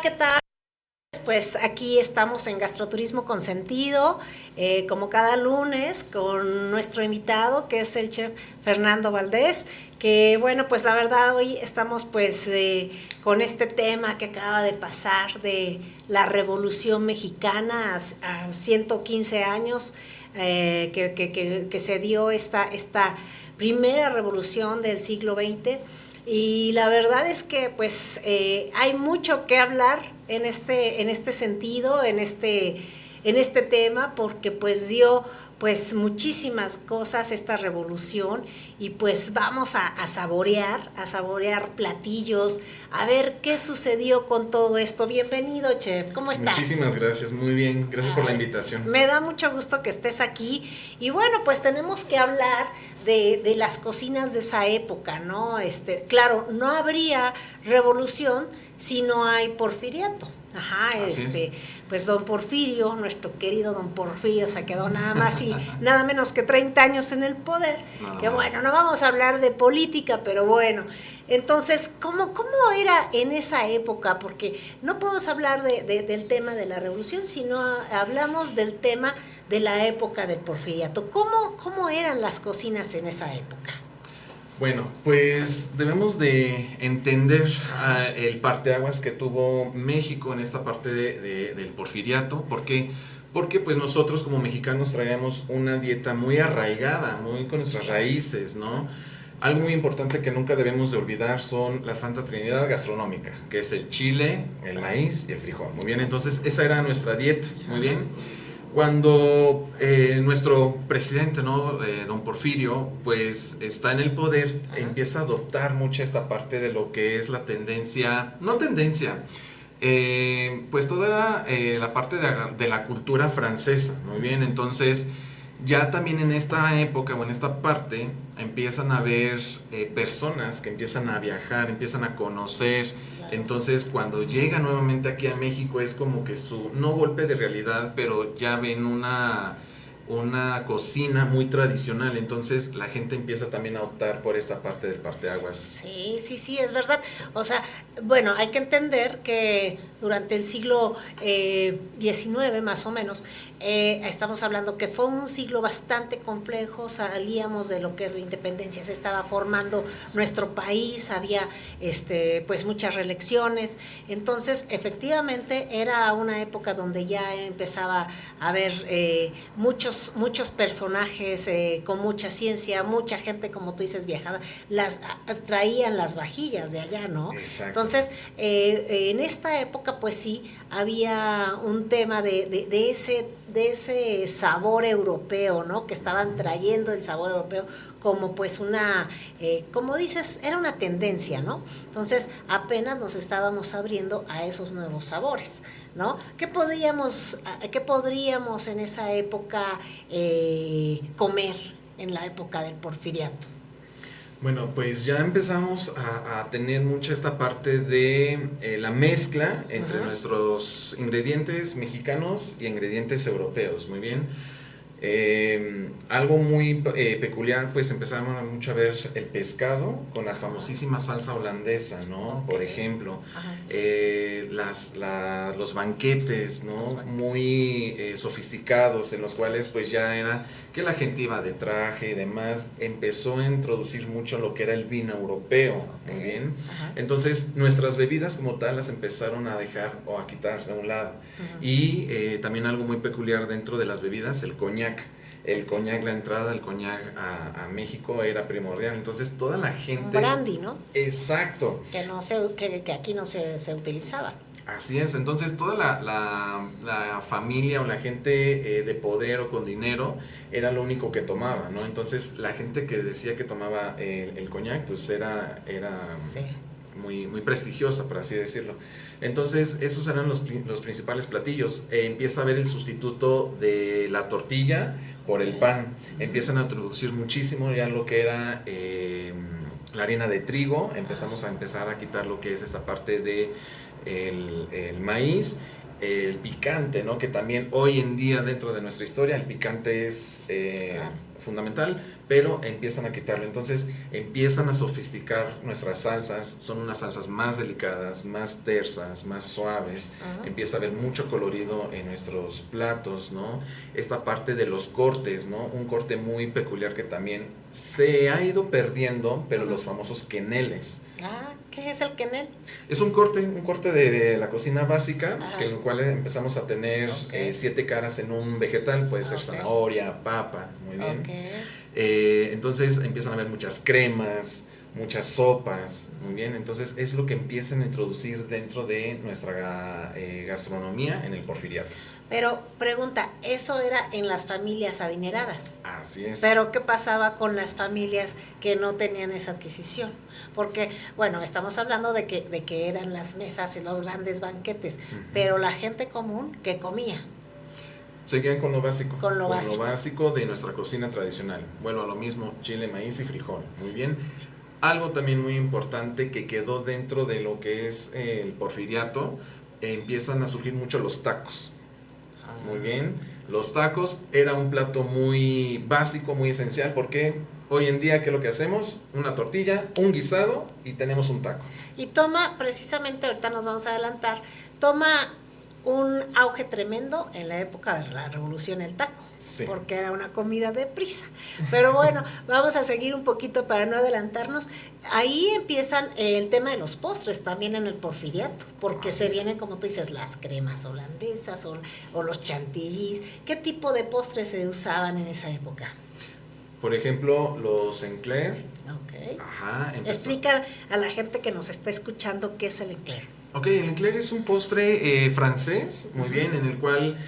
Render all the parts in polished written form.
¿Qué tal? Pues aquí estamos en Gastroturismo con Sentido, como cada lunes, con nuestro invitado, que es el chef Fernando Valdés, que bueno, pues la verdad hoy estamos pues con este tema que acaba de pasar de la Revolución Mexicana a 115 años, que se dio esta primera revolución del siglo XX. Y la verdad es que pues hay mucho que hablar en este sentido, en este tema, porque pues dio pues muchísimas cosas esta revolución y pues vamos a saborear platillos, a ver qué sucedió con todo esto. Bienvenido, chef, ¿cómo estás? Muchísimas gracias, muy bien, gracias por la Ay, invitación. me da mucho gusto que estés aquí y bueno, pues tenemos que hablar de las cocinas de esa época, ¿no? Claro, no habría revolución si no hay porfiriato. Ajá, Así es. pues don Porfirio, nuestro querido don Porfirio, se quedó nada más y nada menos que 30 años en el poder, Nada que bueno, más. no vamos a hablar de política, pero bueno, entonces, ¿cómo era en esa época? Porque no podemos hablar del tema de la revolución, sino hablamos del tema de la época del porfiriato. ¿Cómo eran las cocinas en esa época? Bueno, pues debemos de entender el parteaguas que tuvo México en esta parte del porfiriato. ¿Por qué? Porque pues nosotros como mexicanos traíamos una dieta muy arraigada, muy con nuestras raíces, ¿no? Algo muy importante que nunca debemos de olvidar son la Santa Trinidad gastronómica, que es el chile, el maíz y el frijol. Muy bien, entonces esa era nuestra dieta, muy bien. Cuando nuestro presidente, ¿no? Don Porfirio, pues está en el poder, empieza a adoptar mucha esta parte de lo que es la tendencia, no tendencia, pues toda la parte de la cultura francesa, muy bien, entonces ya también en esta época o en esta parte empiezan a haber personas que empiezan a viajar, empiezan a conocer. Entonces cuando llega nuevamente aquí a México es como que su, no golpe de realidad, pero ya ven una cocina muy tradicional. Entonces la gente empieza también a optar por esta parte del parteaguas. Sí, sí, sí, es verdad. O sea, bueno, hay que entender que durante el siglo XIX, más o menos, estamos hablando que fue un siglo bastante complejo, salíamos de lo que es la independencia, se estaba formando nuestro país, había pues muchas reelecciones, entonces efectivamente era una época donde ya empezaba a haber muchos personajes con mucha ciencia, mucha gente, como tú dices, viajada, traían las vajillas de allá, ¿no? Exacto. Entonces, en esta época, pues sí, había un tema de ese sabor europeo, ¿no? Que estaban trayendo el sabor europeo como pues como dices, era una tendencia, ¿no? Entonces, apenas nos estábamos abriendo a esos nuevos sabores, ¿no? Qué podríamos en esa época comer en la época del porfiriato? Bueno, pues ya empezamos a tener mucha esta parte de la mezcla entre Ajá. nuestros ingredientes mexicanos y ingredientes europeos, muy bien. Algo muy peculiar, pues empezamos mucho a ver el pescado con la famosísima salsa holandesa, ¿no? Ok. Por ejemplo, Ajá. los banquetes, Los ¿no? banquetes. Muy sofisticados, en los cuales pues ya era que la gente iba de traje y demás, empezó a introducir mucho lo que era el vino europeo, Ok. muy bien. Ajá. Entonces nuestras bebidas como tal las empezaron a dejar o a quitar de un lado. Ajá. Y también algo muy peculiar dentro de las bebidas, el coñac. El coñac, la entrada del coñac a México era primordial. Entonces toda la Un gente... brandy, ¿no? Exacto. Que no se, que aquí no se utilizaba. Así es, entonces toda la familia o la gente de poder o con dinero era lo único que tomaba, ¿no? Entonces la gente que decía que tomaba el coñac, pues era Sí. muy prestigiosa, por así decirlo. Entonces esos eran los principales platillos. Empieza a haber el sustituto de la tortilla por el Ok. pan. Empiezan a introducir muchísimo ya lo que era... la harina de trigo, empezar a quitar lo que es esta parte de el maíz, el picante, ¿no? Que también hoy en día dentro de nuestra historia el picante es Claro. fundamental, pero empiezan a quitarlo. Entonces empiezan a sofisticar nuestras salsas, son unas salsas más delicadas, más tersas, más suaves. Empieza a haber mucho colorido en nuestros platos, ¿no? Esta parte de los cortes, ¿no? Un corte muy peculiar que también se ha ido perdiendo, pero los famosos queneles. ¿Qué es el quenel? Es un corte de la cocina básica, que en el cual empezamos a tener 7 caras en un vegetal, puede ser zanahoria, papa, muy bien. Entonces empiezan a haber muchas cremas, muchas sopas, muy bien. Entonces es lo que empiezan a introducir dentro de nuestra gastronomía en el porfiriato. Pero pregunta, eso era en las familias adineradas. Así es. Pero ¿qué pasaba con las familias que no tenían esa adquisición? Porque, bueno, estamos hablando de que eran las mesas y los grandes banquetes, pero la gente común, ¿qué comía? Seguían con lo básico. Con lo básico de nuestra cocina tradicional. Vuelvo a lo mismo, chile, maíz y frijol. Muy bien. Algo también muy importante que quedó dentro de lo que es el porfiriato, empiezan a surgir mucho los tacos. Muy bien. Los tacos era un plato muy básico, muy esencial, porque hoy en día, ¿qué es lo que hacemos? Una tortilla, un guisado y tenemos un taco. Y toma, precisamente, ahorita nos vamos a adelantar, toma un auge tremendo en la época de la revolución el taco, porque era una comida de prisa. Pero bueno, vamos a seguir un poquito para no adelantarnos. Ahí empiezan el tema de los postres también en el porfiriato, porque se vienen, como tú dices, las cremas holandesas o los chantillis. ¿Qué tipo de postres se usaban en esa época? Por ejemplo, los Enclair. Explica a la gente que nos está escuchando qué es el Enclair. El Enclair es un postre francés, muy bien, en el cual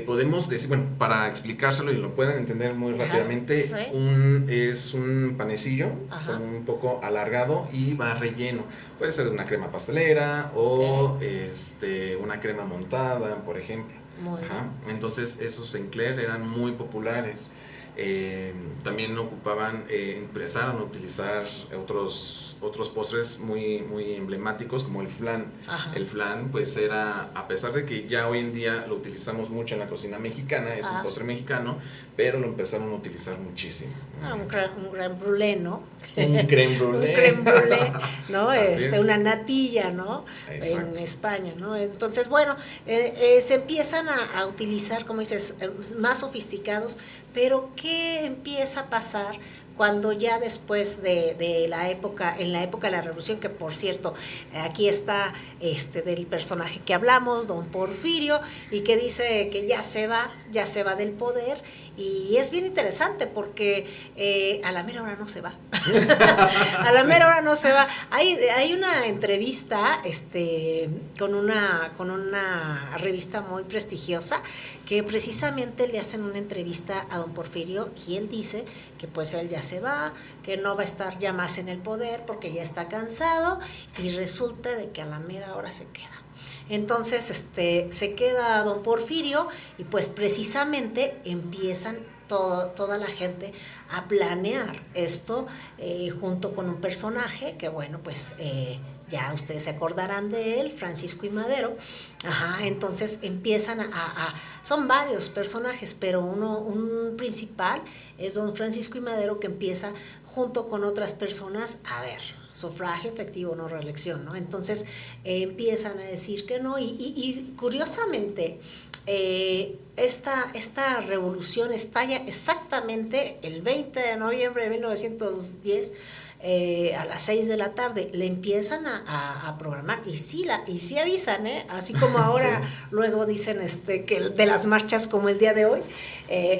podemos decir, bueno, para explicárselo y lo puedan entender muy rápidamente, es un panecillo con un poco alargado y va relleno. Puede ser de una crema pastelera o una crema montada, por ejemplo. Entonces esos Enclair eran muy populares. También empezaron a utilizar otros postres muy emblemáticos como el flan. El flan pues era, a pesar de que ya hoy en día lo utilizamos mucho en la cocina mexicana, es un postre mexicano, pero lo empezaron a utilizar muchísimo. Un crème brûlée, ¿no? Un crème brûlée. Un crème brûlée, ¿no? Una natilla, ¿no? Exacto. En España, ¿no? Entonces, bueno, se empiezan a utilizar, como dices, más sofisticados, pero ¿qué empieza a pasar cuando ya después de la época, en la época de la Revolución, que por cierto, aquí está del personaje que hablamos, don Porfirio, y que dice que ya se va del poder, y es bien interesante porque a la mera hora no se va. A la mera hora no se va. Hay una entrevista con una revista muy prestigiosa que precisamente le hacen una entrevista a don Porfirio y él dice que pues él ya se va, que no va a estar ya más en el poder porque ya está cansado, y resulta de que a la mera hora se queda. Entonces se queda don Porfirio y pues precisamente empiezan toda la gente a planear esto junto con un personaje que bueno pues ya ustedes se acordarán de él, Francisco I. Madero. Entonces empiezan son varios personajes, pero un principal es don Francisco I. Madero, que empieza junto con otras personas a ver, sufragio efectivo, no reelección, ¿no? Entonces empiezan a decir que no, y curiosamente esta revolución estalla exactamente el 20 de noviembre de 1910, a las 6 de la tarde. Le empiezan a programar y sí avisan, así como ahora luego dicen que de las marchas como el día de hoy,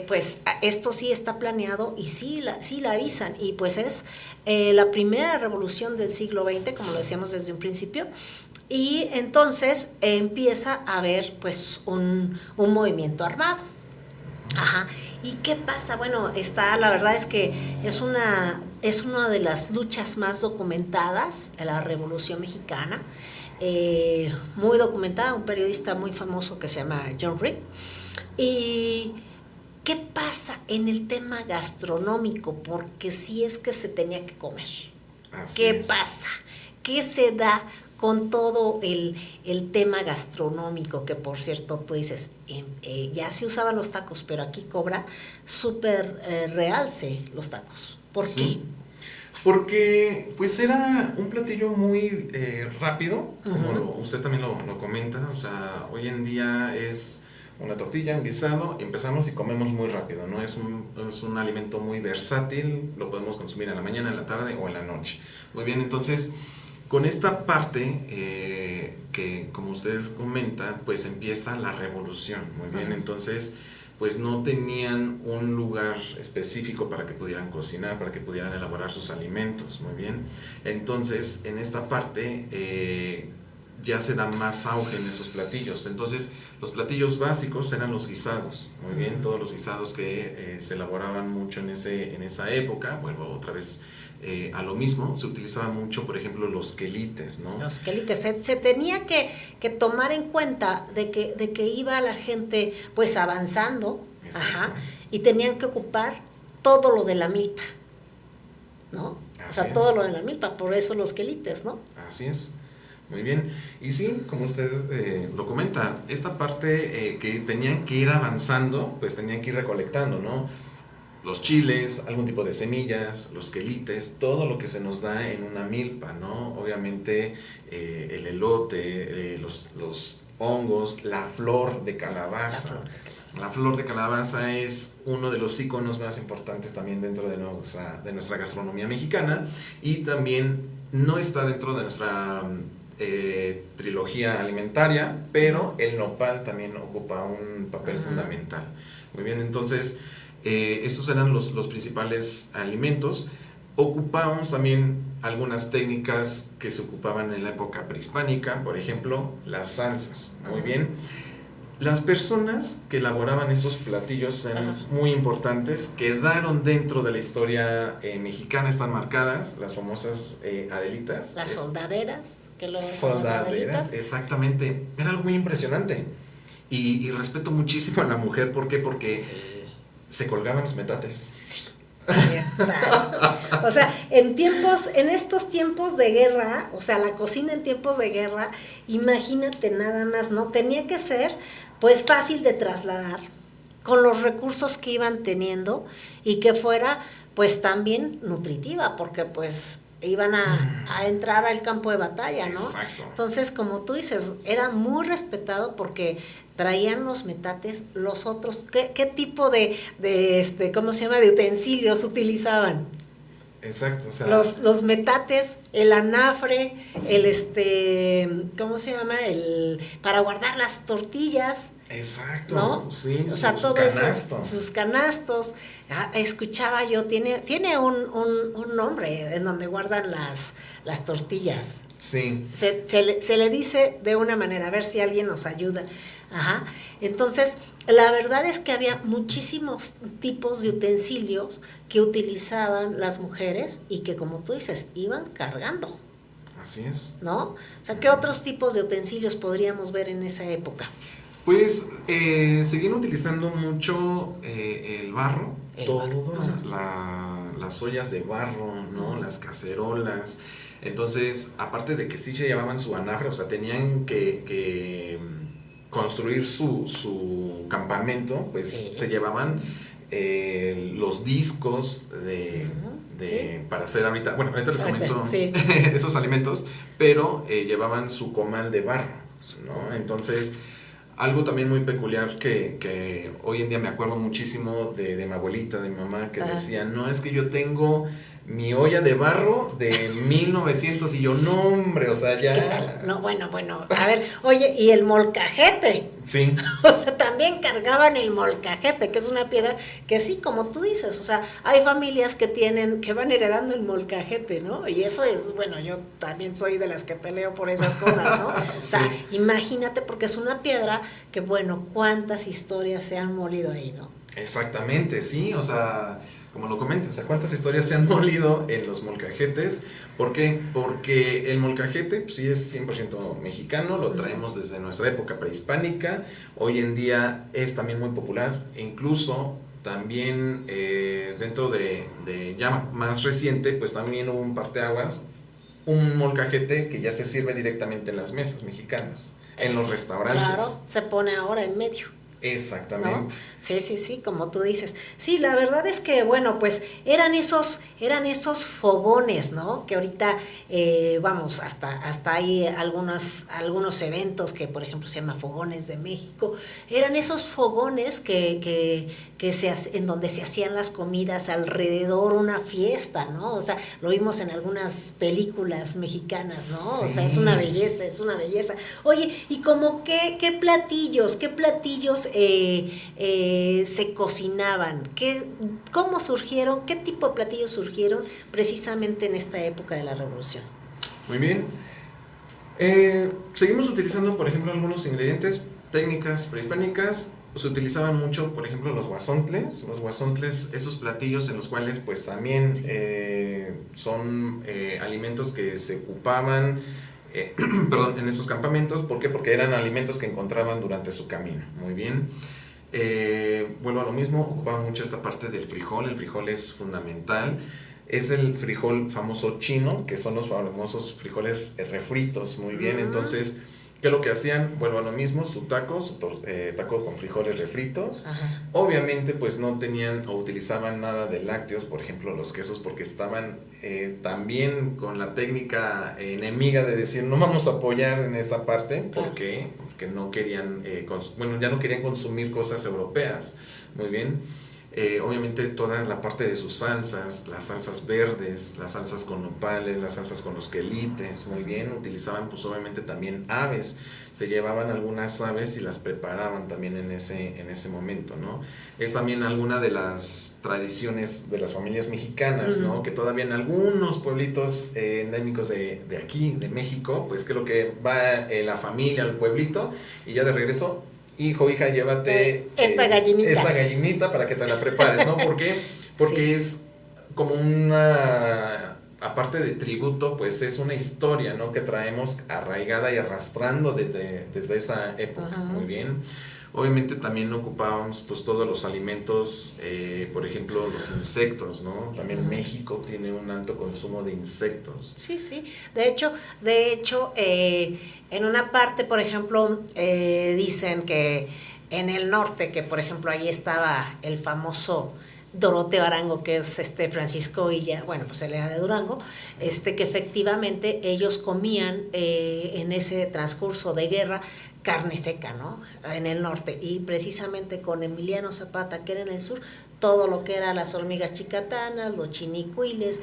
pues esto sí está planeado y sí la avisan, y pues es la primera revolución del siglo XX, como lo decíamos desde un principio. Y entonces empieza a haber pues un movimiento armado. ¿Y qué pasa? Bueno, la verdad es que es una de las luchas más documentadas de la Revolución Mexicana, muy documentada, un periodista muy famoso que se llama John Reed. ¿Y qué pasa en el tema gastronómico? Porque sí es que se tenía que comer. ¿Qué pasa? ¿Qué se da con todo el tema gastronómico, que por cierto tú dices, ya se usaban los tacos, pero aquí cobra súper realce los tacos. ¿Por qué? Porque pues era un platillo muy rápido, como usted también lo comenta, o sea, hoy en día es una tortilla, un guisado, empezamos y comemos muy rápido, ¿no? Es un alimento muy versátil, lo podemos consumir en la mañana, en la tarde o en la noche. Muy bien, entonces, con esta parte que, como usted comenta, pues empieza la revolución, muy bien, entonces pues no tenían un lugar específico para que pudieran cocinar, para que pudieran elaborar sus alimentos, muy bien. Entonces, en esta parte ya se da más auge en esos platillos. Entonces, los platillos básicos eran los guisados, muy bien, todos los guisados que se elaboraban mucho en esa época, vuelvo otra vez a lo mismo, se utilizaban mucho, por ejemplo, los quelites, ¿no? Los quelites, se tenía que tomar en cuenta de que iba la gente pues avanzando, y tenían que ocupar todo lo de la milpa, ¿no? Así o sea, todo lo de la milpa, por eso los quelites, ¿no? Así es. Muy bien, y sí, como usted lo comenta, esta parte que tenían que ir avanzando, pues tenían que ir recolectando, ¿no? Los chiles, algún tipo de semillas, los quelites, todo lo que se nos da en una milpa, ¿no? Obviamente el elote, los hongos, la flor de calabaza. La flor de calabaza es uno de los iconos más importantes también dentro de nuestra gastronomía mexicana, y también no está dentro de nuestra trilogía alimentaria, pero el nopal también ocupa un papel fundamental. Muy bien, entonces estos eran los principales alimentos. Ocupábamos también algunas técnicas que se ocupaban en la época prehispánica, por ejemplo, las salsas. Muy bien. Las personas que elaboraban estos platillos eran muy importantes, quedaron dentro de la historia mexicana, están marcadas, las famosas Adelitas. Las soldaderas, que lo soldaderas, exactamente. Era algo muy impresionante. Y respeto muchísimo a la mujer, ¿por qué? Porque se colgaban los metates. O sea, en estos tiempos de guerra, o sea, la cocina en tiempos de guerra, imagínate nada más, ¿no? Tenía que ser pues fácil de trasladar, con los recursos que iban teniendo, y que fuera pues también nutritiva, porque pues iban a entrar al campo de batalla, ¿no? Exacto. Entonces, como tú dices, era muy respetado porque traían los metates, los otros, ¿qué tipo de ¿cómo se llama?, de utensilios utilizaban? Exacto, o sea, los metates, el anafre, ¿cómo se llama?, para guardar las tortillas. Exacto, ¿no? Sí, o sea, su todo canasto. eso, sus canastos. Escuchaba yo, tiene un nombre en donde guardan las tortillas. Sí. Se le dice de una manera, a ver si alguien nos ayuda. Entonces, la verdad es que había muchísimos tipos de utensilios que utilizaban las mujeres y que, como tú dices, iban cargando. Así es. ¿No? O sea, ¿qué otros tipos de utensilios podríamos ver en esa época? Pues seguían utilizando mucho el barro, las ollas de barro, ¿no? Las cacerolas. Entonces, aparte de que sí se llevaban su anafre, o sea, tenían que construir su campamento, pues se llevaban los discos para hacer ahorita les comento esos alimentos, pero llevaban su comal de barro, ¿no? Entonces, algo también muy peculiar que hoy en día me acuerdo muchísimo de mi abuelita, de mi mamá, que decía, no, es que yo tengo mi olla de barro de 1900, y yo, no, hombre, o sea, ya... ¿Qué tal? No, bueno, a ver, oye, y el molcajete. Sí. O sea, también cargaban el molcajete, que es una piedra que sí, como tú dices, o sea, hay familias que van heredando el molcajete, ¿no? Y eso es, bueno, yo también soy de las que peleo por esas cosas, ¿no? O sea, imagínate, porque es una piedra que, bueno, cuántas historias se han molido ahí, ¿no? Exactamente, sí, o sea, como lo comento, o sea, cuántas historias se han molido en los molcajetes. ¿Por qué? Porque el molcajete, pues, sí es 100% mexicano, lo traemos desde nuestra época prehispánica, hoy en día es también muy popular, incluso también dentro de ya más reciente, pues también hubo un parteaguas un molcajete que ya se sirve directamente en las mesas mexicanas, en los restaurantes. Claro, se pone ahora en medio. Exactamente. ¿No? Sí, sí, sí, como tú dices. Sí, la verdad es que, bueno, pues eran esos fogones, ¿no? Que ahorita, vamos, hasta hay algunos eventos que, por ejemplo, se llama Fogones de México. Eran esos fogones en donde se hacían las comidas alrededor, una fiesta, ¿no? O sea, lo vimos en algunas películas mexicanas, ¿no? Sí. O sea, es una belleza, es una belleza. Oye, ¿y como qué platillos se cocinaban? ¿Cómo surgieron? ¿Qué tipo de platillos surgieron precisamente en esta época de la Revolución? Muy bien. Seguimos utilizando, por ejemplo, algunos ingredientes, técnicas prehispánicas. Se utilizaban mucho, por ejemplo, los guasontles, esos platillos en los cuales pues también son alimentos que se ocupaban perdón, en esos campamentos. ¿Por qué? Porque eran alimentos que encontraban durante su camino. Muy bien. Vuelvo a lo mismo, ocupaba mucho esta parte del frijol. El frijol es fundamental. Es el frijol famoso chino, que son los famosos frijoles refritos. Muy bien. Entonces, ¿qué es lo que hacían? Vuelvo a lo mismo, su taco con frijoles refritos. Ajá. Obviamente pues no tenían o utilizaban nada de lácteos, por ejemplo los quesos, porque estaban también con la técnica enemiga de decir no vamos a apoyar en esta parte, porque no querían, ya no querían consumir cosas europeas. Muy bien. Obviamente toda la parte de sus salsas, las salsas verdes, las salsas con nopales, las salsas con los quelites, muy bien, utilizaban pues obviamente también aves, se llevaban algunas aves y las preparaban también en ese momento, ¿no? Es también alguna de las tradiciones de las familias mexicanas, ¿no? Que todavía en algunos pueblitos endémicos de aquí, de México, pues que lo que va la familia al pueblito y ya de regreso, hijo, hija, llévate esta gallinita para que te la prepares, ¿no? ¿Por qué? Porque es como una, aparte de tributo, pues es una historia, ¿no? Que traemos arraigada y arrastrando desde esa época. Muy bien. Obviamente también ocupábamos pues todos los alimentos, por ejemplo los insectos, ¿no? También México tiene un alto consumo de insectos. Sí, sí. De hecho, en una parte, por ejemplo, dicen que en el norte, que por ejemplo ahí estaba el famoso Doroteo Arango, que es Francisco Villa, bueno, pues él era de Durango, que efectivamente ellos comían en ese transcurso de guerra carne seca, ¿no? En el norte, y precisamente con Emiliano Zapata, que era en el sur, todo lo que era las hormigas chicatanas, los chinicuiles,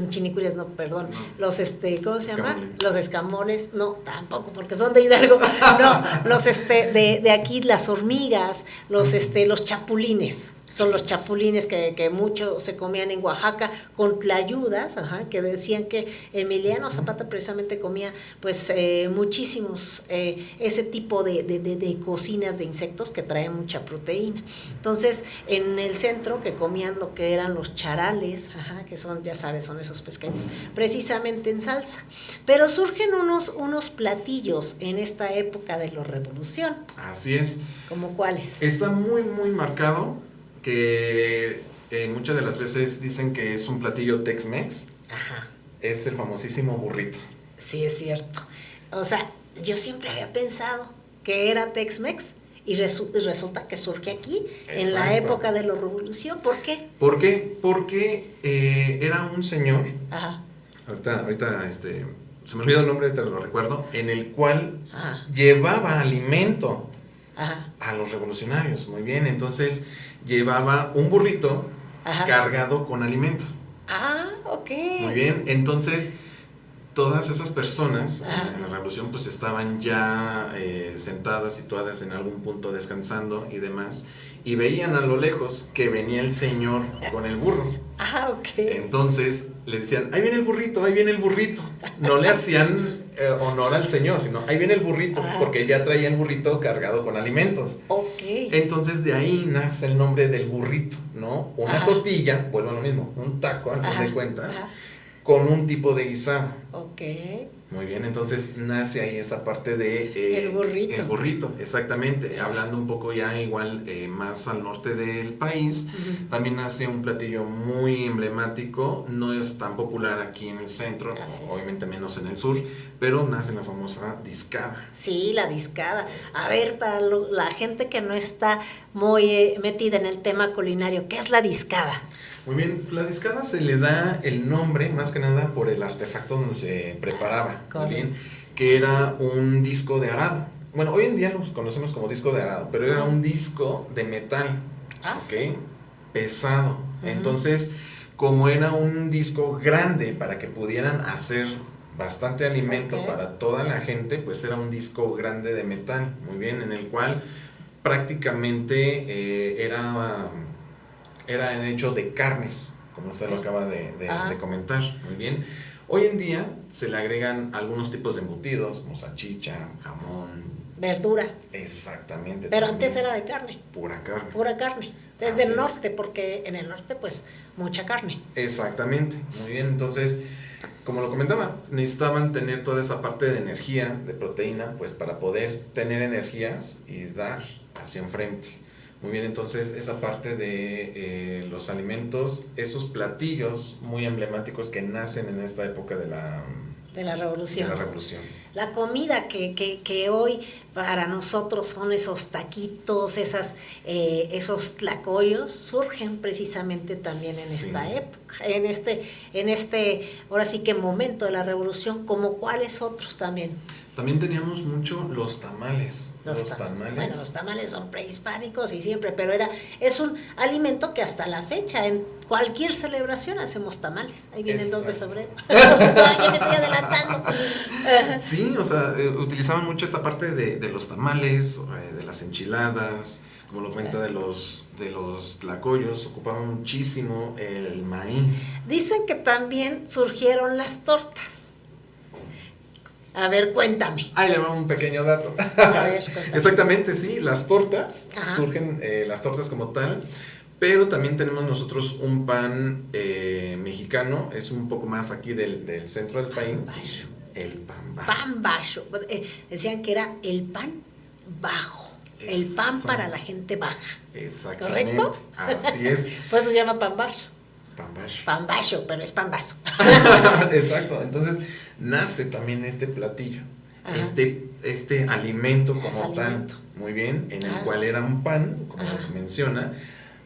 chinicuiles no, perdón, los ¿cómo se llama? Los escamoles, no, tampoco, porque son de Hidalgo, no, los de aquí las hormigas, los chapulines. Son los chapulines que mucho se comían en Oaxaca con tlayudas, que decían que Emiliano Zapata precisamente comía pues muchísimos ese tipo de cocinas de insectos que traen mucha proteína. Entonces en el centro que comían lo que eran los charales, que son, ya sabes, son esos pescaditos precisamente en salsa. Pero surgen unos platillos en esta época de la Revolución. Así es. ¿Cómo cuáles? Está muy muy marcado que muchas de las veces dicen que es un platillo Tex-Mex. Es el famosísimo burrito. Sí, es cierto. O sea, yo siempre había pensado que era Tex-Mex y resulta que surge aquí. Exacto. En la época de la Revolución. ¿Por qué? ¿Por qué? Porque era un señor, ahorita se me olvidó el nombre, te lo recuerdo, en el cual llevaba alimento a los revolucionarios. Muy bien, entonces llevaba un burrito cargado con alimento. Ok. Muy bien, entonces todas esas personas en la revolución pues estaban ya sentadas, situadas en algún punto descansando y demás, y veían a lo lejos que venía el señor con el burro. Ok. Entonces le decían, ahí viene el burrito, ahí viene el burrito. No le hacían honor al señor, sino ahí viene el burrito, porque ya traía el burrito cargado con alimentos. Entonces de ahí nace el nombre del burrito, ¿no? Una tortilla, vuelvo a lo mismo, un taco al fin de cuentas, con un tipo de guisado. Ok. Muy bien, entonces nace ahí esa parte de... El burrito. El burrito, exactamente. Hablando un poco ya igual más al norte del país, también nace un platillo muy emblemático, no es tan popular aquí en el centro, obviamente menos en el sur, pero nace la famosa discada. Sí, la discada. A ver, para la gente que no está muy metida en el tema culinario, ¿qué es la discada? Muy bien, la discada se le da el nombre más que nada por el artefacto donde se preparaba, muy bien, que era un disco de arado. Bueno, hoy en día lo conocemos como disco de arado, pero era un disco de metal, sí. Pesado. Entonces, como era un disco grande para que pudieran hacer bastante alimento para toda la gente, pues era un disco grande de metal, muy bien, en el cual prácticamente era en hecho de carnes, como usted lo acaba de comentar, muy bien. Hoy en día se le agregan algunos tipos de embutidos, como salchicha, jamón, verdura. Exactamente. Pero antes era de carne. Pura carne. Pura carne. Desde el norte, porque en el norte pues mucha carne. Exactamente, muy bien. Entonces, como lo comentaba, necesitaban tener toda esa parte de energía, de proteína, pues para poder tener energías y dar hacia enfrente. Muy bien, entonces esa parte de los alimentos, esos platillos muy emblemáticos que nacen en esta época de la revolución. La comida que hoy para nosotros son esos taquitos, esos tlacoyos, surgen precisamente también en esta época, en este, ahora sí que momento de la revolución, como cuáles otros también. También teníamos mucho los tamales. Los tamales. Bueno, los tamales son prehispánicos y siempre, pero es un alimento que hasta la fecha, en cualquier celebración hacemos tamales. Ahí viene el 2 de febrero. Ya me estoy adelantando. Sí, o sea, utilizaban mucho esta parte de los tamales, de las enchiladas, como lo comenta de los tlacoyos, ocupaban muchísimo el maíz. Dicen que también surgieron las tortas. A ver, cuéntame. Ahí le va un pequeño dato. A ver, cuéntame. Exactamente, sí, las tortas, surgen las tortas como tal, pero también tenemos nosotros un pan mexicano, es un poco más aquí del centro del país. Bajo. El pan bajo. Pan bajo. Decían que era el pan bajo. El pan para la gente baja. Exactamente. ¿Correcto? Así es. Por eso se llama pan bajo. Pan bajo. Pan bajo, pero es pan vaso. Exacto. Entonces nace también este platillo, este alimento como tal, muy bien, en el cual era un pan, como menciona,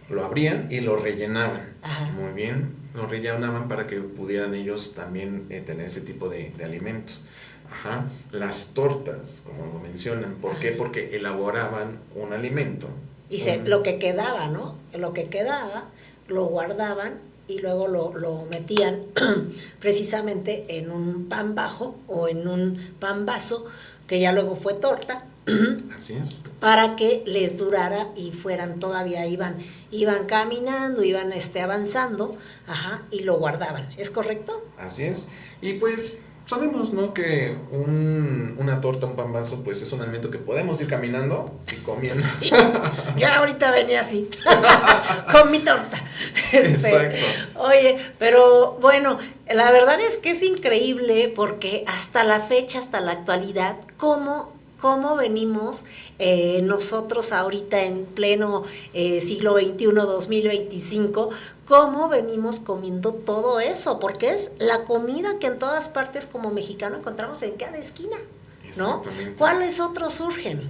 lo abrían y lo rellenaban, muy bien, lo rellenaban para que pudieran ellos también tener ese tipo de alimento. Las tortas, como lo mencionan, ¿por qué? Porque elaboraban un alimento. Y lo que quedaba, ¿no? Lo que quedaba, lo guardaban y luego lo metían precisamente en un pan bajo o en un pan vaso, que ya luego fue torta. Así es. Para que les durara y fueran todavía, iban caminando, iban avanzando, y lo guardaban. ¿Es correcto? Así es. Y pues sabemos, ¿no?, que una torta, un pan vaso, pues es un alimento que podemos ir caminando y comiendo. Sí. Yo ahorita venía así, con mi torta. Exacto. Oye, pero bueno, la verdad es que es increíble porque hasta la fecha, hasta la actualidad, cómo venimos nosotros ahorita en pleno siglo XXI, 2025, cómo venimos comiendo todo eso, porque es la comida que en todas partes como mexicano encontramos en cada esquina, ¿no? ¿Cuáles otros surgen?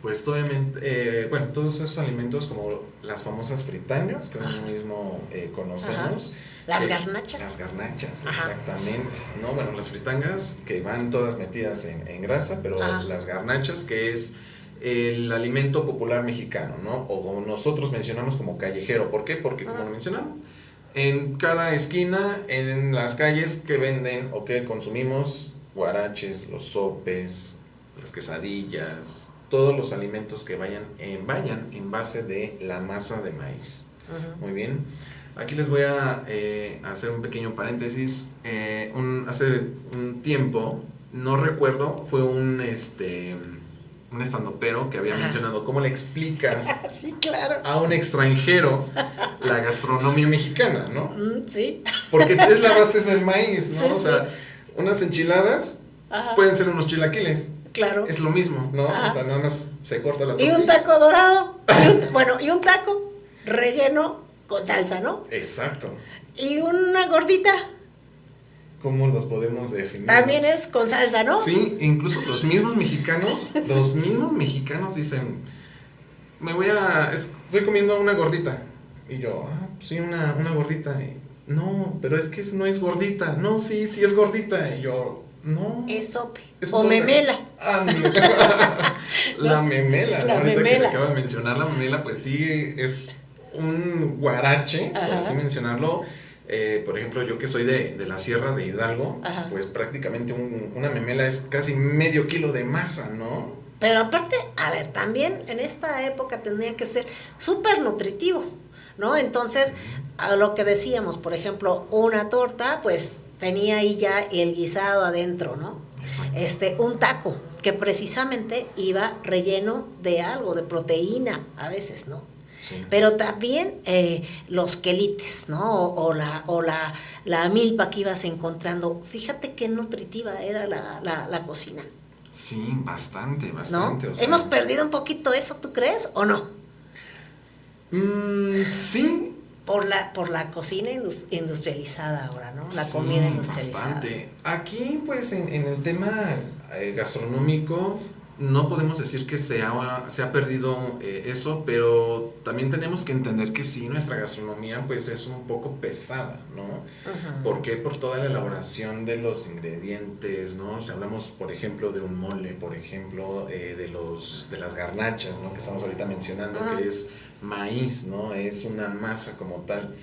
Pues obviamente, todos esos alimentos como las famosas fritangas que uno mismo conocemos. Las garnachas. Las garnachas, exactamente. No, bueno, las fritangas que van todas metidas en grasa, pero las garnachas, que es el alimento popular mexicano, ¿no? O nosotros mencionamos como callejero. ¿Por qué? Porque como lo mencionamos, en cada esquina, en las calles que venden o que consumimos, guaraches, los sopes, las quesadillas, todos los alimentos que vayan en base de la masa de maíz. Muy bien. Aquí les voy a hacer un pequeño paréntesis. Hace un tiempo, no recuerdo, fue un estandopero que había mencionado cómo le explicas sí, claro, a un extranjero la gastronomía mexicana, ¿no? Sí. Porque es la base del maíz, ¿no? Sí, o sea, unas enchiladas pueden ser unos chilaquiles. Claro. Es lo mismo, ¿no? Ajá. O sea, nada más se corta la Y tortilla. un taco dorado. Y un taco relleno con salsa, ¿no? Exacto. Y una gordita. ¿Cómo los podemos definir? También es con salsa, ¿no? Sí, incluso los mismos mexicanos dicen, estoy comiendo una gordita. Y yo, sí, una gordita. Y, no, pero es que no es gordita. No, sí es gordita. Y yo, no. Es sope. Es O sope. memela. La memela, ¿no? La Ahorita memela. que acabo de mencionar la memela, pues sí, es un guarache, por así mencionarlo. Por ejemplo, yo que soy de la Sierra de Hidalgo, pues prácticamente una memela es casi medio kilo de masa, ¿no? Pero aparte, a ver, también en esta época tendría que ser súper nutritivo, ¿no? Entonces, a lo que decíamos, por ejemplo, una torta, pues tenía ahí ya el guisado adentro, ¿no? Exacto. Un taco, que precisamente iba relleno de algo, de proteína, a veces, ¿no? Sí. Pero también los quelites, ¿no? O la milpa que ibas encontrando. Fíjate qué nutritiva era la cocina. Sí, bastante. ¿No? O sea, ¿Hemos perdido un poquito eso, tú crees, o no? Sí. Por la cocina industrializada ahora, ¿no? La comida industrializada. Bastante. Aquí, pues, en el tema gastronómico, no podemos decir que se ha perdido eso, pero también tenemos que entender que sí, nuestra gastronomía pues es un poco pesada, ¿no? Uh-huh. ¿Por qué? Por toda la elaboración de los ingredientes, ¿no? Si hablamos, por ejemplo, de un mole, por ejemplo, de las garnachas, ¿no? Que estamos ahorita mencionando, que es maíz, ¿no? Es una masa como tal.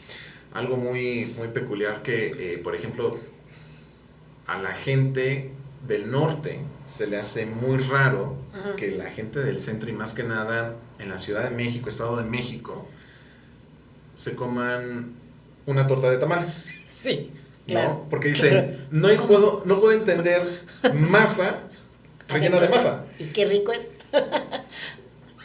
Algo muy, muy peculiar que, por ejemplo, a la gente del norte se le hace muy raro que la gente del centro y más que nada en la Ciudad de México, Estado de México, se coman una torta de tamal. Sí, ¿no? claro. Porque dicen, no puedo entender masa rellena de masa. Y qué rico es.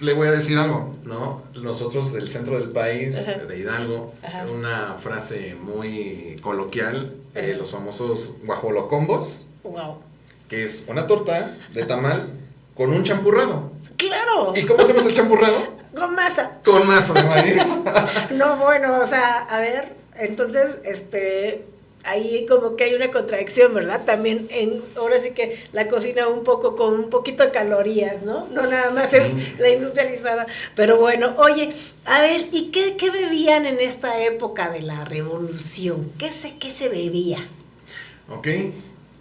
Le voy a decir algo, ¿no? Nosotros del centro del país, de Hidalgo, una frase muy coloquial, los famosos guajolocombos. Wow. Que es una torta de tamal con un champurrado. ¡Claro! ¿Y cómo hacemos el champurrado? Con masa. Con masa de maíz. No, bueno, o sea, a ver, entonces, ahí como que hay una contradicción, ¿verdad? También ahora sí que la cocina un poco con un poquito de calorías, ¿no? No nada más es la industrializada. Pero bueno, oye, a ver, ¿y qué bebían en esta época de la revolución? ¿Qué se bebía? Ok.